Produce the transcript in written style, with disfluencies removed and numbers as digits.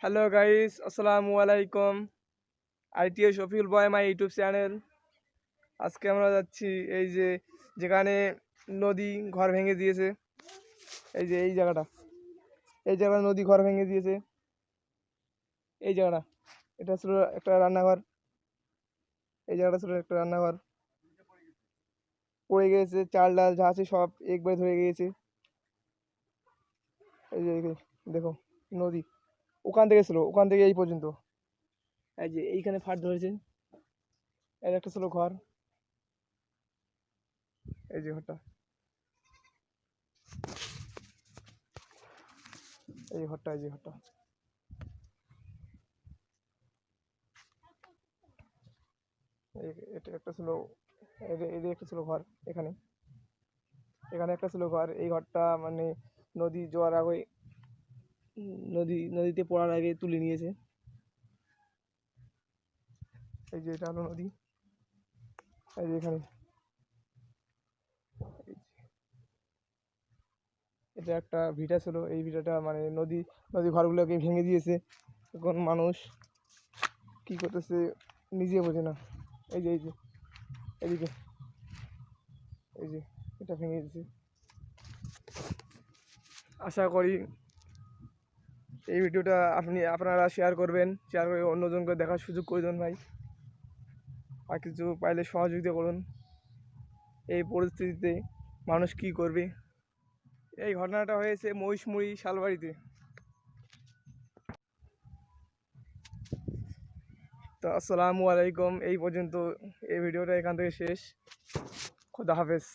Hello guys, আসসালামু আলাইকুম। ITA Shafiul boy my YouTube channel. আজকে আমরা যাচ্ছি এই যে যেখানে নদী ঘর ভেঙে দিয়েছে। এই যে এই জায়গাটা নদী ঘর ভেঙে দিয়েছে। এই জায়গাটা এটা ছিল একটা রান্নাঘর। এই জায়গাটা ছিল একটা রান্নাঘর, পড়ে গিয়েছে। চাল ডাল যা আছে সব একবারে ধরে গিয়েছে। এই যে দেখো, নদী ওখান থেকে এই পর্যন্ত। এই যে এইখানে ফাট ধরেছে। এর একটা ছিল ঘর। এই যে ঘরটা, এই যে ঘরটা এটা একটা ছিল। এই একটা ছিল ঘর। এখানে এখানে একটা ছিল ঘর। এই ঘরটা মানে নদী জোয়ার আগে, নদীতে পড়ার আগে তুলে নিয়েছে। এই যে এটা হলো নদী। এই যে এখানে এটা একটা ভিটা ছিল। এই ভিটাটা মানে নদী ঘরগুলোকে ভেঙে দিয়েছে। এখন মানুষ কি করতেছে নিজে বোঝে না। এই যে এদিকে, এই যে এটা ভেঙে দিয়েছে। আশা করি এই ভিডিওটা আপনারা শেয়ার করবেন, শেয়ার করে অন্যজনকে দেখার সুযোগ করে দেন ভাই। আর কিছু পাইলে সহযোগিতা করুন। এই পরিস্থিতিতে মানুষ কি করবে। এই ঘটনাটা হয়েছে মহিষমুড়ি শালবাড়িতে। তো আসসালামু আলাইকুম, এই পর্যন্ত। এই ভিডিওটা এখান থেকে শেষ। খোদা হাফেজ।